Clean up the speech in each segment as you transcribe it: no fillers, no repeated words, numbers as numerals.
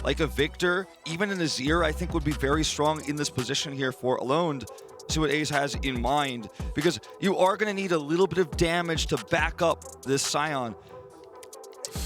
like a Victor, even an Azir, I think would be very strong in this position here for Alone. See what Aze has in mind, because you are going to need a little bit of damage to back up this Sion.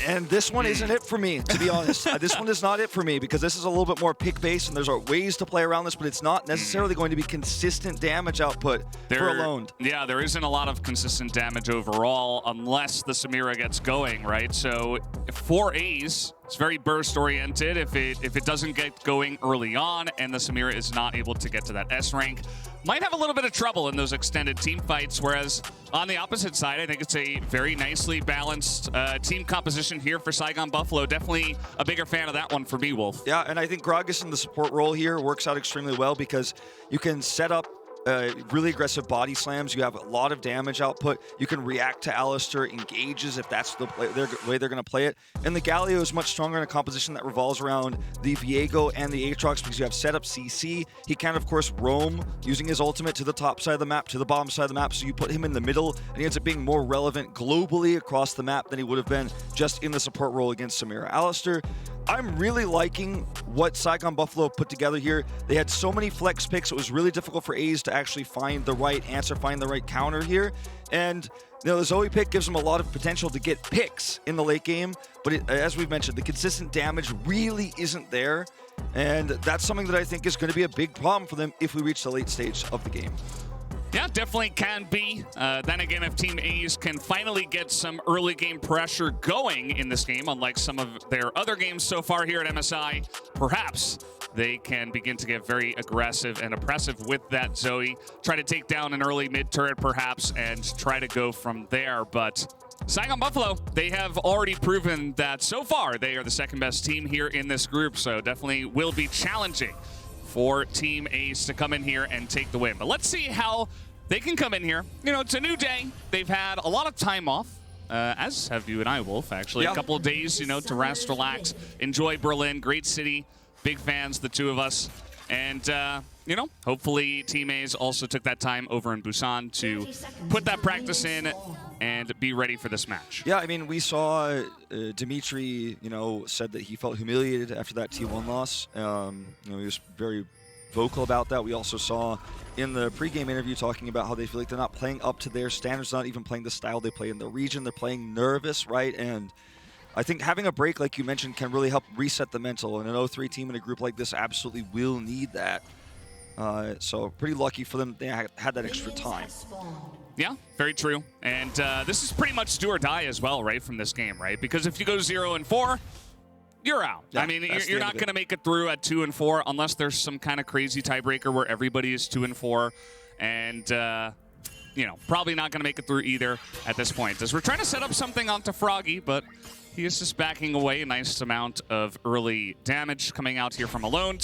And this one isn't it for me, to be honest. This one is not it for me, because this is a little bit more pick-based, and there's ways to play around this, but it's not necessarily going to be consistent damage output for Alone. Yeah, there isn't a lot of consistent damage overall, unless the Samira gets going, right? So for Aze, it's very burst-oriented. If it doesn't get going early on, and the Samira is not able to get to that S rank, might have a little bit of trouble in those extended team fights, whereas on the opposite side, I think it's a very nicely balanced team composition here for Saigon Buffalo. Definitely a bigger fan of that one for me, Wolf. Yeah, and I think Gragas in the support role here works out extremely well, because you can set up really aggressive body slams. You have a lot of damage output. You can react to Alistar engages if that's the way they're going to play it. And the Galio is much stronger in a composition that revolves around the Viego and the Aatrox, because you have setup CC. He can, of course, roam using his ultimate to the top side of the map, to the bottom side of the map. So you put him in the middle, and he ends up being more relevant globally across the map than he would have been just in the support role against Samira. Alistar, I'm really liking what Saigon Buffalo put together here. They had so many flex picks, it was really difficult for Aze to actually find the right answer, find the right counter here. And you know, the Zoe pick gives them a lot of potential to get picks in the late game, but as we've mentioned, the consistent damage really isn't there. And that's something that I think is going to be a big problem for them if we reach the late stage of the game. Yeah, definitely can be. Then again, if Team Aze can finally get some early game pressure going in this game, unlike some of their other games so far here at MSI, perhaps they can begin to get very aggressive and oppressive with that Zoe. Try to take down an early mid turret perhaps and try to go from there. But Saigon Buffalo, they have already proven that so far they are the second best team here in this group, so definitely will be challenging for Team Aze to come in here and take the win. But let's see how they can come in here. You know, it's a new day. They've had a lot of time off, as have you and I, Wolf, actually. Yeah. A couple of days, you know, to rest, relax, enjoy Berlin. Great city. Big fans, the two of us. And, you know, hopefully Team Aze also took that time over in Busan to put that practice in and be ready for this match. Yeah, I mean, we saw Dimitry, you know, said that he felt humiliated after that T1 loss. You know, he was very vocal about that. We also saw in the pregame interview talking about how they feel like they're not playing up to their standards, not even playing the style they play in the region. They're playing nervous, right? And I think having a break, like you mentioned, can really help reset the mental. And an 0-3 team in a group like this absolutely will need that. So pretty lucky for them they had that extra time. Yeah, very true. And this is pretty much do or die as well, right, from this game, right? Because if you go 0-4, you're out. Yeah, I mean, you're not going to make it through at 2-4 unless there's some kind of crazy tiebreaker where everybody is 2-4. And, you know, probably not going to make it through either at this point. As we're trying to set up something onto Froggy, but he is just backing away. A nice amount of early damage coming out here from Alone.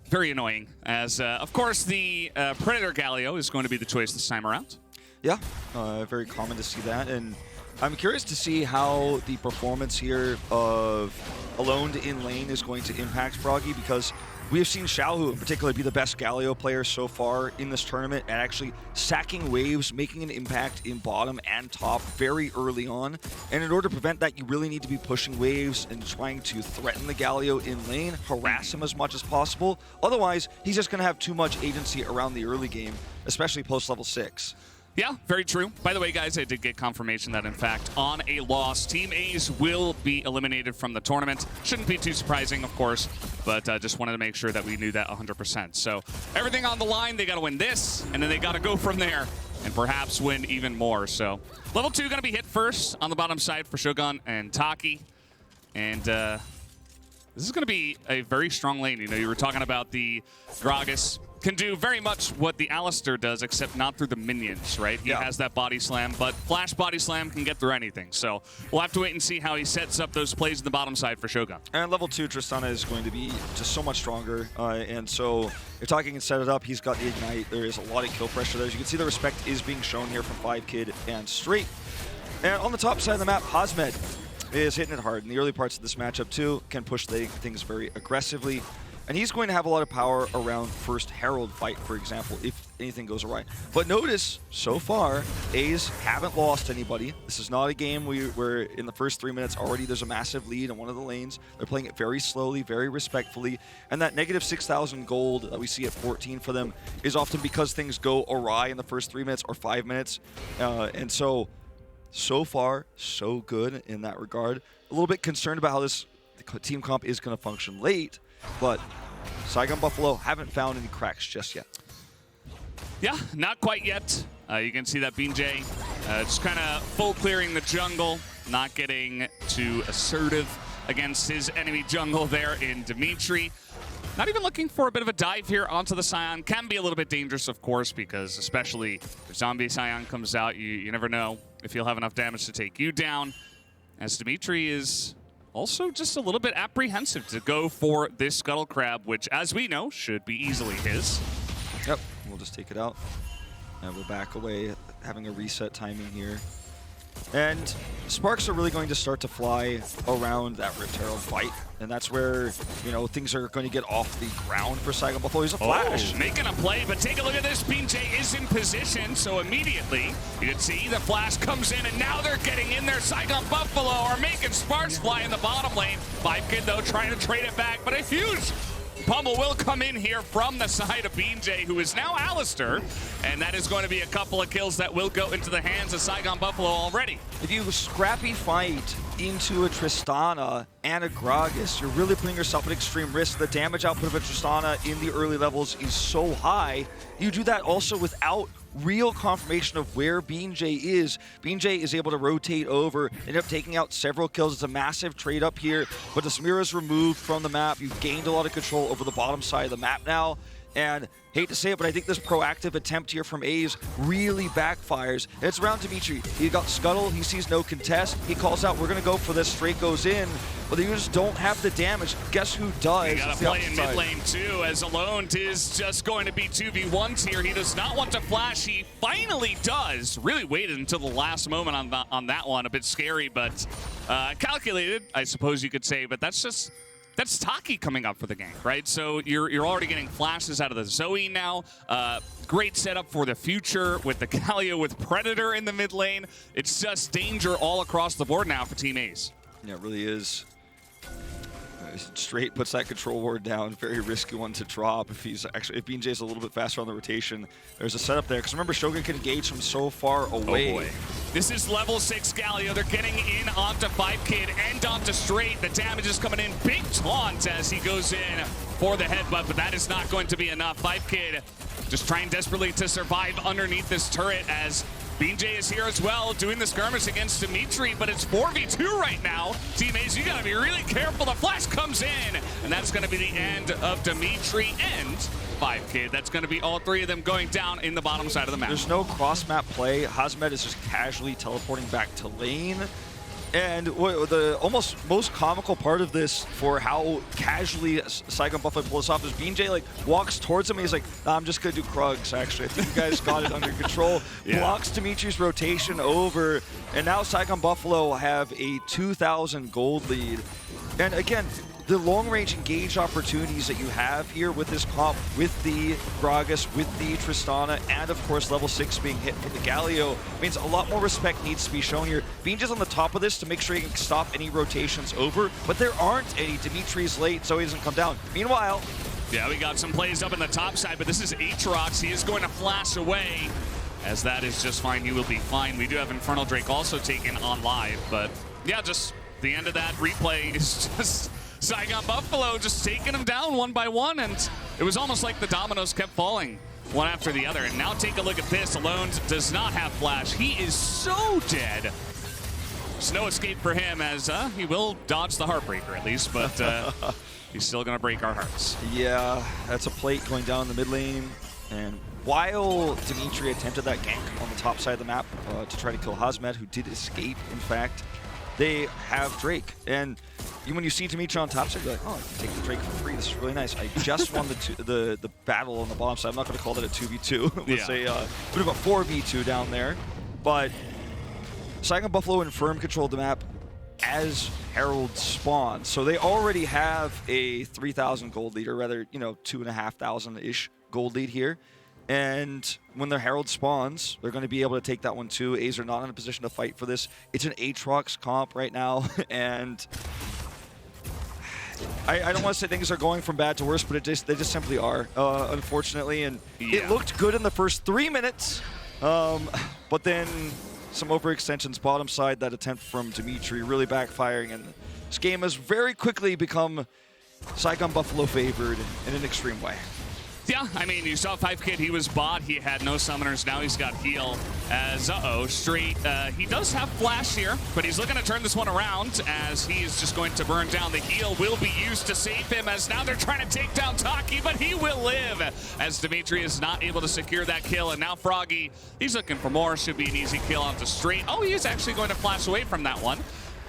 Very annoying, as, of course, the Predator Galio is going to be the choice this time around. Yeah, very common to see that. And I'm curious to see how the performance here of Alone in lane is going to impact Froggy, because we have seen Xiaohu in particular be the best Galio player so far in this tournament and actually sacking waves, making an impact in bottom and top very early on. And in order to prevent that, you really need to be pushing waves and trying to threaten the Galio in lane, harass him as much as possible. Otherwise, he's just going to have too much agency around the early game, especially post-level 6. Yeah, very true. By the way, guys, I did get confirmation that, in fact, on a loss, Team Aze will be eliminated from the tournament. Shouldn't be too surprising, of course, but just wanted to make sure that we knew that 100%. So everything on the line, they got to win this, and then they got to go from there and perhaps win even more. So level 2 going to be hit first on the bottom side for Shogun and Taki. And this is going to be a very strong lane. You know, you were talking about the Gragas. Can do very much what the Alistar does, except not through the minions, right? He has that body slam, but flash body slam can get through anything. So we'll have to wait and see how he sets up those plays in the bottom side for Shogun. And level 2 Tristana is going to be just so much stronger. And so you're talking and set it up. He's got the Ignite. There is a lot of kill pressure there. As you can see, the respect is being shown here from 5Kid and Straight. And on the top side of the map, Hasmed is hitting it hard. In the early parts of this matchup, too, can push things very aggressively. And he's going to have a lot of power around first Herald fight, for example, if anything goes awry. But notice, so far, Aze haven't lost anybody. This is not a game where in the first 3 minutes already there's a massive lead in one of the lanes. They're playing it very slowly, very respectfully. And that negative 6,000 gold that we see at 14 for them is often because things go awry in the first 3 minutes or 5 minutes. And so far, so good in that regard. A little bit concerned about how this team comp is going to function late, but Saigon Buffalo haven't found any cracks just yet. Yeah, not quite yet. You can see that BeanJ just kind of full clearing the jungle, not getting too assertive against his enemy jungle there in Dimitry. Not even looking for a bit of a dive here onto the Sion. Can be a little bit dangerous, of course, because especially if zombie Sion comes out, you never know if he'll have enough damage to take you down. As Dimitry is also just a little bit apprehensive to go for this Scuttle Crab, which, as we know, should be easily his. Yep, we'll just take it out. And we'll back away, having a reset timing here. And sparks are really going to start to fly around that Rift Herald fight. And that's where, you know, things are going to get off the ground for Saigon Buffalo. He's a flash. Oh, making a play, but take a look at this. BeanJ is in position, so immediately you can see the flash comes in, and now they're getting in there. Saigon Buffalo are making sparks fly in the bottom lane. 5kid, though, trying to trade it back, but a huge pummel will come in here from the side of BeanJ, who is now Alistar, and that is going to be a couple of kills that will go into the hands of Saigon Buffalo already. If you scrappy fight into a Tristana and a Gragas, you're really putting yourself at extreme risk. The damage output of a Tristana in the early levels is so high. You do that also without real confirmation of where BeanJ is. BeanJ is able to rotate over, end up taking out several kills. It's a massive trade up here, but the Samira is removed from the map. You've gained a lot of control over the bottom side of the map now. And hate to say it, but I think this proactive attempt here from Aze really backfires. And it's around Dimitry. He got Scuttle, he sees no contest. He calls out, we're gonna go for this, straight goes in. But they just don't have the damage. Guess who does? You gotta play in mid lane too, as Alone is just going to be 2v1s here. He does not want to flash. He finally does. Really waited until the last moment on that one. A bit scary, but calculated, I suppose you could say. But that's Taki coming up for the gank, right? So you're already getting flashes out of the Zoe now. Great setup for the future with the Galio with Predator in the mid lane. It's just danger all across the board now for Team Aze. Yeah, it really is. Straight puts that control ward down. Very risky one to drop. If BeanJ's a little bit faster on the rotation, there's a setup there. Because remember, Shogun can engage from so far away. Oh boy. This is level 6 Galio. They're getting in onto 5kid and onto Straight. The damage is coming in. Big taunt as he goes in for the headbutt, but that is not going to be enough. 5kid just trying desperately to survive underneath this turret as BeanJ is here as well, doing the skirmish against Dimitry, but it's 4v2 right now. Team Aze, you gotta be really careful. The flash comes in, and that's gonna be the end of Dimitry and 5kid. That's gonna be all three of them going down in the bottom side of the map. There's no cross-map play. Hasmed is just casually teleporting back to lane. And the almost most comical part of this for how casually Saigon Buffalo pulls this off is BeanJ like walks towards him and he's like, nah, I'm just gonna do Krugs actually. I think you guys got it under control. Yeah. Blocks Dimitri's rotation over, and now Saigon Buffalo have a 2,000 gold lead. And again, the long-range engage opportunities that you have here with this comp, with the Gragas, with the Tristana, and of course level 6 being hit from the Galio, means a lot more respect needs to be shown here. BeanJ's on the top of this to make sure he can stop any rotations over, but there aren't any. Dimitri's late, so he doesn't come down. Meanwhile, yeah, we got some plays up in the top side, but this is Aatrox. He is going to flash away, as that is just fine. He will be fine. We do have Infernal Drake also taken on live, but yeah, just the end of that replay is just Saigon Buffalo just taking them down one by one, and it was almost like the dominoes kept falling one after the other. And now take a look at this. Alone does not have flash. He is so dead. There's no escape for him, as he will dodge the Heartbreaker at least, but he's still going to break our hearts. Yeah, that's a plate going down the mid lane. And while Dimitry attempted that gank on the top side of the map to try to kill Hasmed, who did escape, in fact, they have Drake. And when you see Dimitry on top side, you're like, oh, I can take the Drake for free. This is really nice. I just won the battle on the bottom side. I'm not going to call that a 2v2. Let's say a bit of a 4v2 down there. But Saigon Buffalo and Firm controlled the map. as Herald spawns. So they already have a 3,000 gold lead, or rather, 2,500-ish gold lead here. And when their Herald spawns, they're going to be able to take that one too. Aze are not in a position to fight for this. It's an Aatrox comp right now, and I don't want to say things are going from bad to worse, but they just simply are, unfortunately. And it looked good in the first 3 minutes, but then some overextensions bottom side, that attempt from Dimitry really backfiring, and this game has very quickly become Saigon Buffalo favored in an extreme way. Yeah, I mean, you saw 5Kid, he was bot, he had no summoners, now he's got heal as, Street, he does have flash here, but he's looking to turn this one around as he's just going to burn down. The heal will be used to save him, as now they're trying to take down Taki, but he will live, as Dimitry is not able to secure that kill, and now Froggy, he's looking for more, should be an easy kill onto Street. Oh, he is actually going to flash away from that one,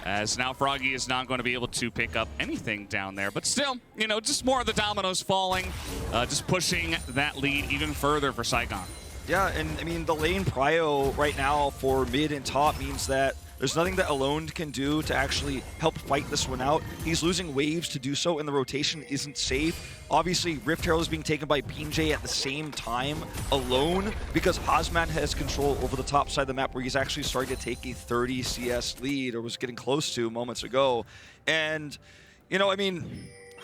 as now Froggy is not going to be able to pick up anything down there. But still, just more of the dominoes falling, just pushing that lead even further for Saigon. Yeah, and I mean, the lane prio right now for mid and top means that there's nothing that Alone can do to actually help fight this one out. He's losing waves to do so, and the rotation isn't safe. Obviously, Rift Herald is being taken by BeanJ at the same time alone, because Hasmed has control over the top side of the map, where he's actually starting to take a 30 CS lead, or was getting close to moments ago. And, I mean,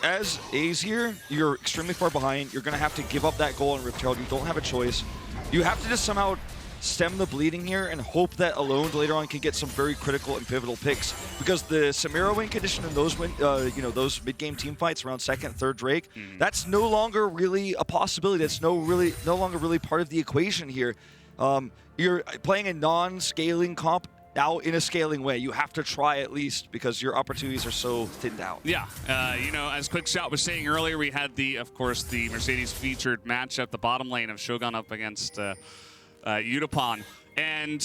as Aze here, you're extremely far behind. You're going to have to give up that goal on Rift Herald. You don't have a choice. You have to just somehow stem the bleeding here and hope that Alone later on can get some very critical and pivotal picks, because the Samira win condition and those those mid-game team fights around second, third Drake, that's no longer really a possibility. That's no longer really part of the equation here. You're playing a non-scaling comp now in a scaling way. You have to try at least, because your opportunities are so thinned out. Yeah, as QuickShot was saying earlier, we had of course, the Mercedes featured matchup, the bottom lane of Shogun up against Utapon, and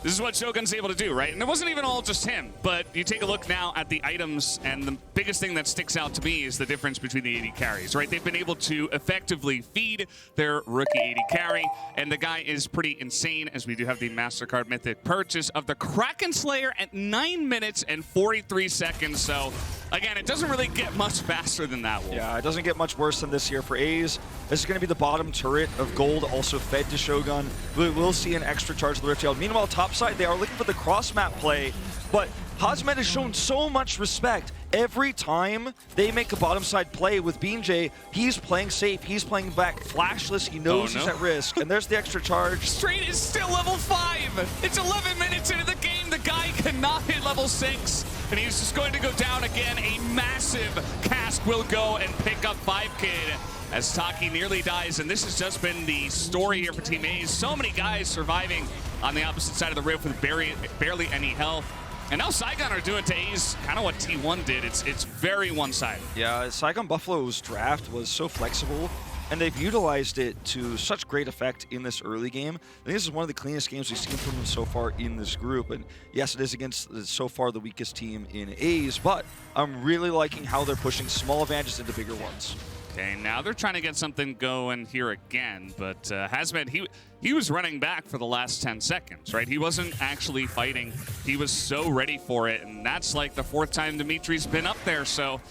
this is what Shogun's able to do, right? And it wasn't even all just him, but you take a look now at the items, and the biggest thing that sticks out to me is the difference between the AD carries, right? They've been able to effectively feed their rookie AD carry, and the guy is pretty insane, as we do have the MasterCard Mythic purchase of the Kraken Slayer at 9 minutes and 43 seconds, so again, it doesn't really get much faster than that, Wolf. Yeah, it doesn't get much worse than this here for Aze. This is going to be the bottom turret of gold, also fed to Shogun. We will see an extra charge of the Rift Herald. Meanwhile, top side, they are looking for the cross-map play, but Hasmed has shown so much respect. Every time they make a bottom side play with BeanJ, he's playing safe, he's playing back flashless, he knows he's at risk, and there's the extra charge. Straight is still level 5. It's 11 minutes into the game. The guy cannot hit level 6, and he's just going to go down again. A massive cast will go and pick up 5Kid as Taki nearly dies, and this has just been the story here for Team Aze. So many guys surviving on the opposite side of the rift with barely any health. And now Saigon are doing to Aze kind of what T1 did. It's very one-sided. Yeah, Saigon Buffalo's draft was so flexible, and they've utilized it to such great effect in this early game. I think this is one of the cleanest games we've seen from them so far in this group. And yes, it is against so far the weakest team in Aze, but I'm really liking how they're pushing small advantages into bigger ones. Okay, now they're trying to get something going here again, but Hasmed, he was running back for the last 10 seconds, right? He wasn't actually fighting. He was so ready for it, and that's like the 4th time Dimitri's been up there, so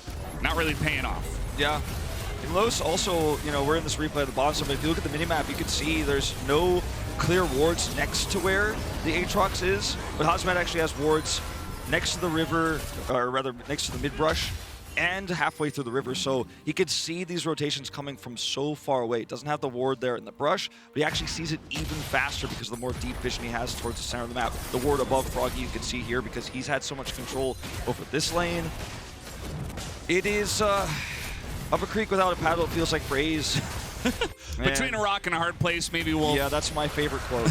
not really paying off. Yeah. And Los also, we're in this replay at the bottom, so if you look at the minimap, you can see there's no clear wards next to where the Aatrox is, but Hasmed actually has wards next to the river, or rather next to the mid-brush, and halfway through the river, so he could see these rotations coming from so far away. It doesn't have the ward there in the brush, but he actually sees it even faster because of the more deep vision he has towards the center of the map. The ward above Froggy you can see here because he's had so much control over this lane. It is up a creek without a paddle, it feels like for Aze. Between a rock and a hard place, maybe we'll... Yeah, that's my favorite quote.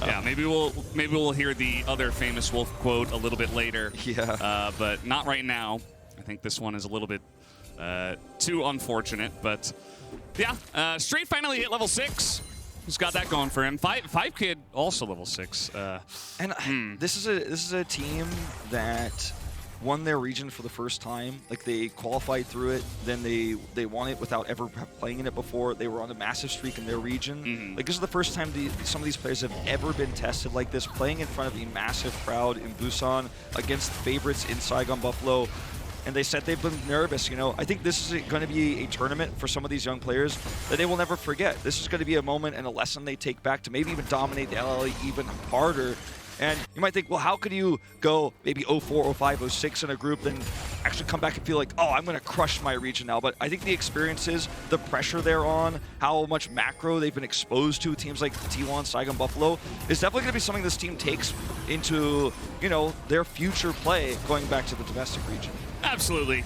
Yeah, maybe we'll hear the other famous Wolf quote a little bit later. Yeah. But not right now. I think this one is a little bit too unfortunate. But yeah, Straight finally hit level 6. He's got that going for him. 5Kid also level 6. And this is a team that won their region for the first time. Like, they qualified through it, then they won it without ever playing in it before. They were on a massive streak in their region. Like, this is the first time some of these players have ever been tested like this, playing in front of a massive crowd in Busan against favorites in Saigon Buffalo. And they said they've been nervous, you know. I think this is going to be a tournament for some of these young players that they will never forget. This is going to be a moment and a lesson they take back to maybe even dominate the LLA even harder. And you might think, well, how could you go maybe 0-4, 0-5, 0-6 in a group and actually come back and feel like, oh, I'm going to crush my region now? But I think the experiences, the pressure they're on, how much macro they've been exposed to, teams like T1, Saigon Buffalo, is definitely going to be something this team takes into, you know, their future play going back to the domestic region. Absolutely.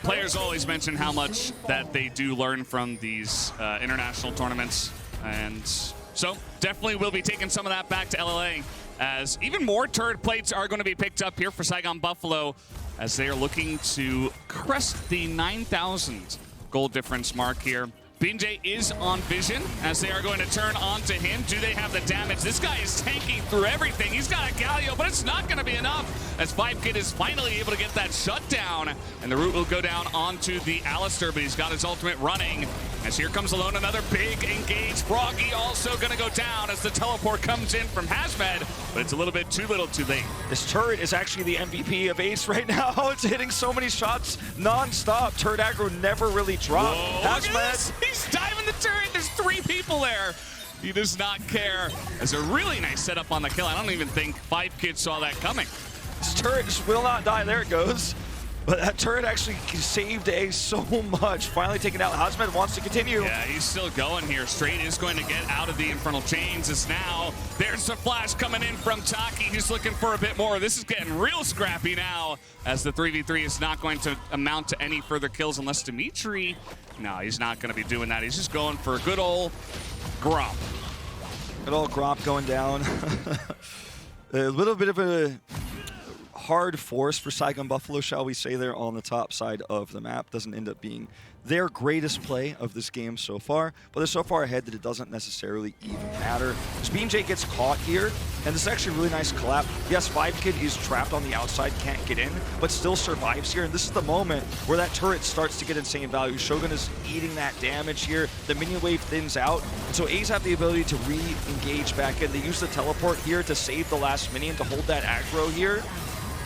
Players always mention how much that they do learn from these international tournaments. And so definitely will be taking some of that back to LLA, as even more turret plates are going to be picked up here for Saigon Buffalo as they are looking to crest the 9,000 gold difference mark here. BeanJ is on vision as they are going to turn onto him. Do they have the damage? This guy is tanking through everything. He's got a Galio, but it's not going to be enough as 5kid is finally able to get that shutdown. And the root will go down onto the Alistar, but he's got his ultimate running. As here comes alone another big engage. Froggy also going to go down as the teleport comes in from Hasmed, but it's a little bit too little too late. This turret is actually the MVP of Ace right now. It's hitting so many shots non-stop. Turret aggro never really dropped. Hasmed, he's diving the turret. There's 3 people there. He does not care. As a really nice setup on the kill. I don't even think 5kid saw that coming. This turret just will not die. There it goes. But that turret actually saved Ace so much. Finally taken out. Hasmed wants to continue. Yeah, he's still going here. Straight is going to get out of the Infernal Chains as now there's the flash coming in from Taki. He's looking for a bit more. This is getting real scrappy now as the 3v3 is not going to amount to any further kills unless Dimitry. No, he's not going to be doing that. He's just going for a good old Gromp. Good old Gromp going down. A little bit of a hard force for Saigon Buffalo, shall we say, there on the top side of the map. Doesn't end up being their greatest play of this game so far, but they're so far ahead that it doesn't necessarily even matter. As BeanJ gets caught here, and this is actually a really nice collab. Yes, 5kid is trapped on the outside, can't get in, but still survives here, and this is the moment where that turret starts to get insane value. Shogun is eating that damage here. The minion wave thins out, and so Aze have the ability to re-engage back in. They use the teleport here to save the last minion to hold that aggro here.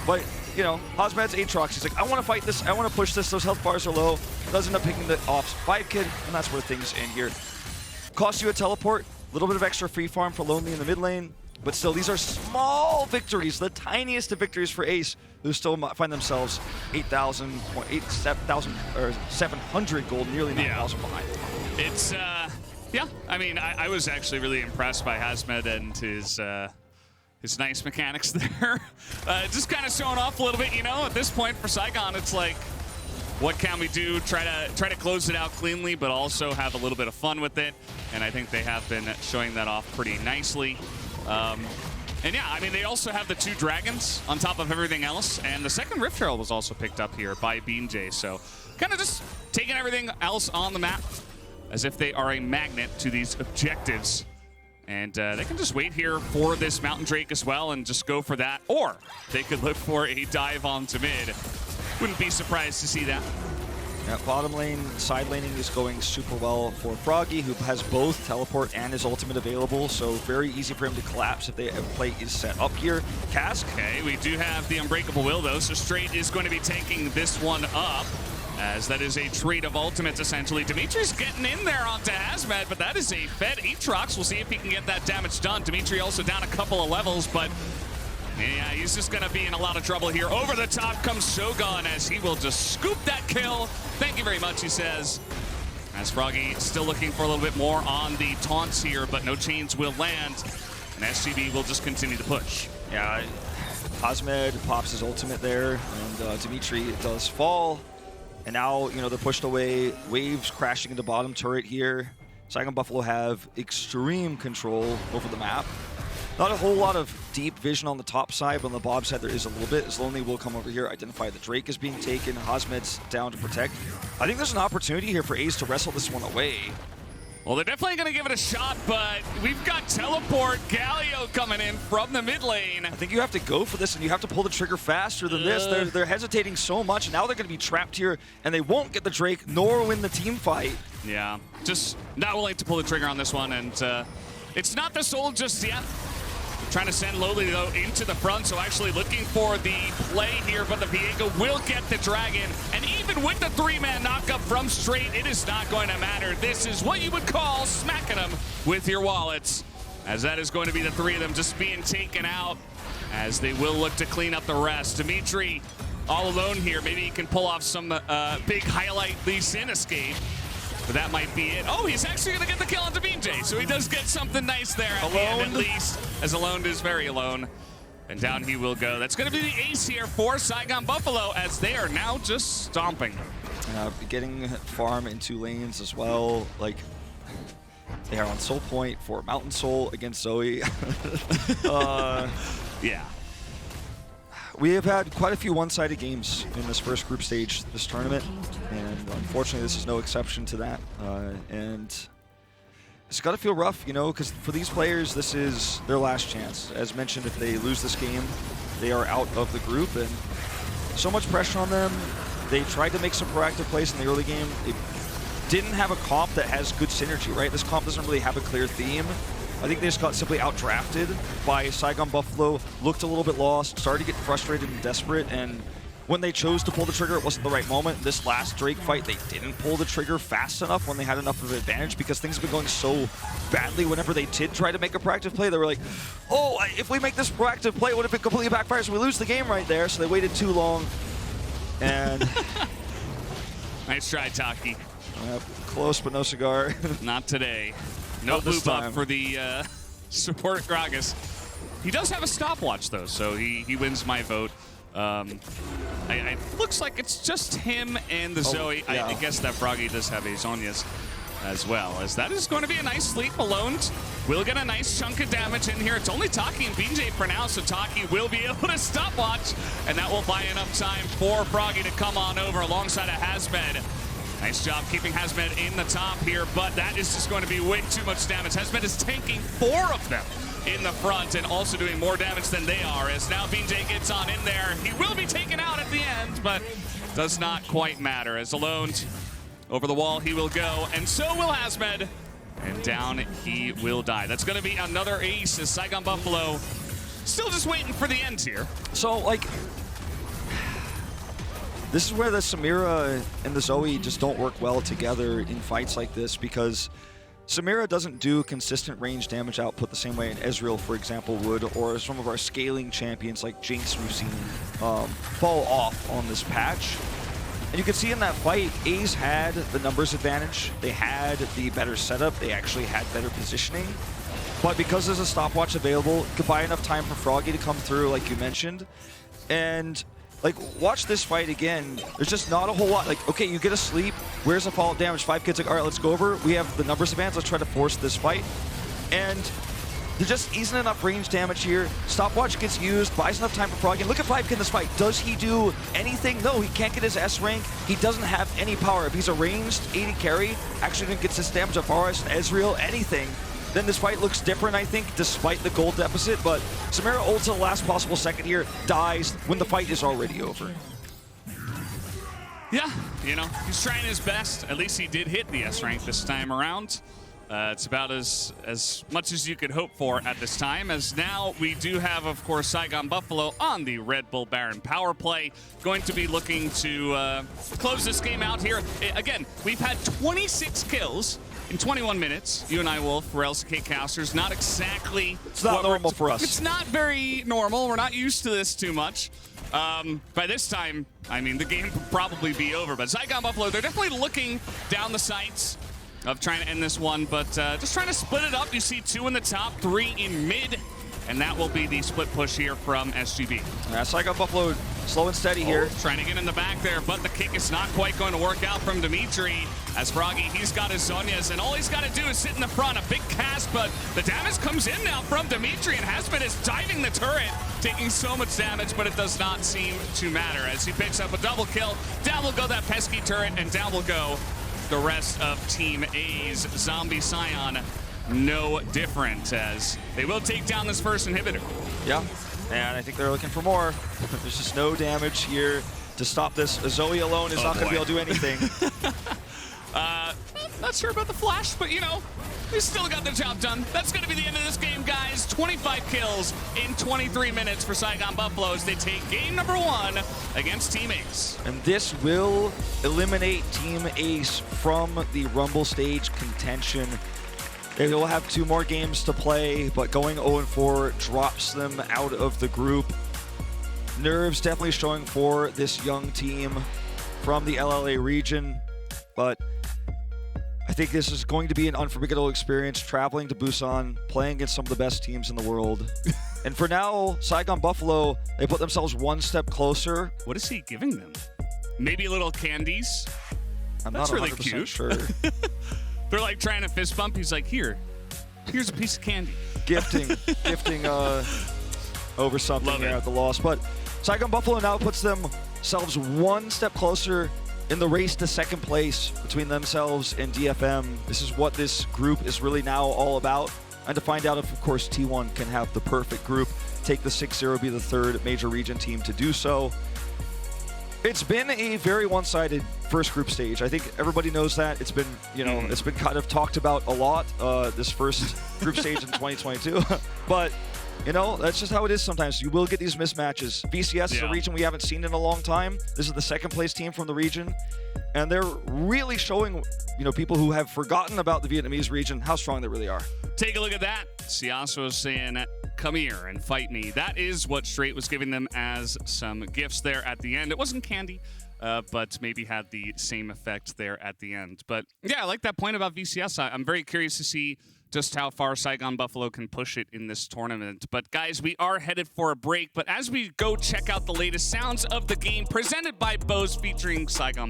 But, you know, Hasmed's Aatrox, he's like, I want to fight this, I want to push this, those health bars are low. Does end up picking the off 5kid, and that's where things end here. Costs you a teleport, a little bit of extra free farm for Lonely in the mid lane, but still, these are small victories, the tiniest of victories for Ace, who still find themselves 700 gold, nearly 9,000 behind. It's, yeah, I mean, I was actually really impressed by Hasmed and his nice mechanics there. Just kind of showing off a little bit, you know, at this point for Saigon, it's like, what can we do? Try to close it out cleanly, but also have a little bit of fun with it. And I think they have been showing that off pretty nicely. And yeah, I mean, they also have the 2 dragons on top of everything else. And the second Rift Herald was also picked up here by BeanJ. So kind of just taking everything else on the map as if they are a magnet to these objectives. And they can just wait here for this Mountain Drake as well and just go for that. Or they could look for a dive onto mid. Wouldn't be surprised to see that. Yeah, bottom lane, side laning is going super well for Froggy, who has both teleport and his ultimate available, so very easy for him to collapse if the play is set up here. Cask. Okay, we do have the Unbreakable Will, though, so Straight is going to be taking this one up, as that is a trade of ultimates, essentially. Dimitri's getting in there onto Hasmed, but that is a fed Aatrox. We'll see if he can get that damage done. Dimitry also down a couple of levels, but yeah, he's just going to be in a lot of trouble here. Over the top comes Shogun as he will just scoop that kill. Thank you very much, he says. As Froggy still looking for a little bit more on the taunts here, but no chains will land. And SGB will just continue to push. Yeah, Hasmed pops his ultimate there, and Dimitry does fall. And now, you know, they're pushed away. Waves crashing into bottom turret here. Saigon Buffalo have extreme control over the map. Not a whole lot of deep vision on the top side, but on the bottom side there is a little bit. As Lonely will come over here, identify the Drake is being taken. Hasmed's down to protect. I think there's an opportunity here for Aze to wrestle this one away. Well, they're definitely going to give it a shot, but we've got Teleport Galio coming in from the mid lane. I think you have to go for this, and you have to pull the trigger faster than this. They're hesitating so much, and now they're going to be trapped here, and they won't get the Drake nor win the team fight. Yeah, just not willing to pull the trigger on this one, and it's not the soul just yet. Trying to send Lowly, though, into the front, so actually looking for the play here, but the Viego will get the Dragon, and even with the 3-man knockup from straight, it is not going to matter. This is what you would call smacking them with your wallets, as that is going to be the 3 of them just being taken out, as they will look to clean up the rest. Dimitry all alone here. Maybe he can pull off some big highlight Lee Sin escape. But that might be it. Oh, he's actually going to get the kill onto BeanJ, so he does get something nice there at the end, at least, as Alone is very alone. And down he will go. That's going to be the ace here for Saigon Buffalo, as they are now just stomping. Getting farm in 2 lanes as well. Like, they are on Soul Point for Mountain Soul against Zoe. Yeah. We have had quite a few one-sided games in this first group stage this tournament, and unfortunately this is no exception to that. And it's got to feel rough, you know, because for these players, this is their last chance. As mentioned, if they lose this game, they are out of the group, and so much pressure on them. They tried to make some proactive plays in the early game. They didn't have a comp that has good synergy, right? This comp doesn't really have a clear theme. I think they just got simply outdrafted by Saigon Buffalo, looked a little bit lost, started to get frustrated and desperate, and when they chose to pull the trigger, it wasn't the right moment. This last Drake fight, they didn't pull the trigger fast enough when they had enough of an advantage, because things have been going so badly. Whenever they did try to make a proactive play, they were like, oh, if we make this proactive play, what if it completely backfires and we lose the game right there? So they waited too long, and... Nice try, Taki. Close, but no cigar. Not today. No blue buff for the support Gragas. He does have a stopwatch, though, so he wins my vote. It looks like it's just him and the Zoe. Yeah. I guess that Froggy does have a Zhonya's as well, as that is going to be a nice sleep. Alone will get a nice chunk of damage in here. It's only Taki and BeanJ for now, so Taki will be able to stopwatch, and that will buy enough time for Froggy to come on over alongside a Hasmed. Nice job keeping Hasmed in the top here, but that is just going to be way too much damage. Hasmed is tanking 4 of them in the front and also doing more damage than they are, as now BeanJ gets on in there. He will be taken out at the end, but does not quite matter, as Alone over the wall he will go, and so will Hasmed, and down he will die. That's going to be another ace, as Saigon Buffalo still just waiting for the end here. So, like... This is where the Samira and the Zoe just don't work well together in fights like this, because Samira doesn't do consistent range damage output the same way an Ezreal, for example, would, or some of our scaling champions like Jinx we've seen fall off on this patch. And you can see in that fight, Aze had the numbers advantage. They had the better setup. They actually had better positioning. But because there's a stopwatch available, it could buy enough time for Froggy to come through, like you mentioned. And... like, watch this fight again. There's just not a whole lot. Like, okay, you get a sleep. Where's the fallout damage? 5 kids, like, all right, let's go over. We have the numbers advance. Let's try to force this fight. And there just isn't enough range damage here. Stopwatch gets used, buys enough time for Froggy. And look at 5K in this fight. Does he do anything? No, he can't get his S rank. He doesn't have any power. If he's a ranged 80 carry, actually didn't get his damage of Varus, Ezreal, anything, then this fight looks different, I think, despite the gold deficit. But Samira ults at the last possible second here, dies when the fight is already over. Yeah, you know, he's trying his best. At least he did hit the S rank this time around. It's about as much as you could hope for at this time, as now we do have, of course, Saigon Buffalo on the Red Bull Baron power play, going to be looking to close this game out here. Again, we've had 26 kills in 21 minutes. You and I, Wolf, we're LCK casters. Not exactly... It's not normal for us. It's not very normal. We're not used to this too much. By this time, I mean, the game could probably be over. But Saigon Buffalo, they're definitely looking down the sights of trying to end this one, but just trying to split it up. You see 2 in the top, 3 in mid, and that will be the split push here from SGB. Yeah, Saigon Buffalo slow and steady here. Trying to get in the back there, but the kick is not quite going to work out from Dimitry. As Froggy, he's got his Zhonya's, and all he's got to do is sit in the front. A big cast, but the damage comes in now from Dimitry, and Hasmed is diving the turret, taking so much damage, but it does not seem to matter as he picks up a double kill. Down will go that pesky turret, and down will go the rest of Team A's. Zombie Sion, no different, as they will take down this first inhibitor. Yeah, and I think they're looking for more. There's just no damage here to stop this. Zoe alone is not going to be able to do anything. Not sure about the flash, but you know, they still got the job done. That's going to be the end of this game, guys. 25 kills in 23 minutes for Saigon Buffalo as they take game number 1 against Team Ace. And this will eliminate Team Ace from the Rumble stage contention. They will have 2 more games to play, but going 0-4 drops them out of the group. Nerves definitely showing for this young team from the LLA region, but I think this is going to be an unforgettable experience, traveling to Busan, playing against some of the best teams in the world. And for now, Saigon Buffalo, they put themselves 1 step closer. What is he giving them? Maybe little candies? That's not really 100% cute. sure. They're like trying to fist bump. He's like, here's a piece of candy. Gifting over something Love here it. at the loss. But Saigon Buffalo now puts themselves 1 step closer in the race to second place between themselves and DFM. This is what this group is really now all about. And to find out if, of course, T1 can have the perfect group, take the 6-0, be the 3rd major region team to do so. It's been a very one-sided first group stage. I think everybody knows that. It's been, it's been kind of talked about a lot, this first group stage in 2022. But that's just how it is sometimes. You will get these mismatches. VCS is a region we haven't seen in a long time. This is the 2nd place team from the region. And they're really showing, people who have forgotten about the Vietnamese region, how strong they really are. Take a look at that. Siaso was saying, come here and fight me. That is what Straight was giving them as some gifts there at the end. It wasn't candy, but maybe had the same effect there at the end. But yeah, I like that point about VCS. I'm very curious to see just how far Saigon Buffalo can push it in this tournament. But guys, we are headed for a break. But as we go check out the latest sounds of the game presented by Bose featuring Saigon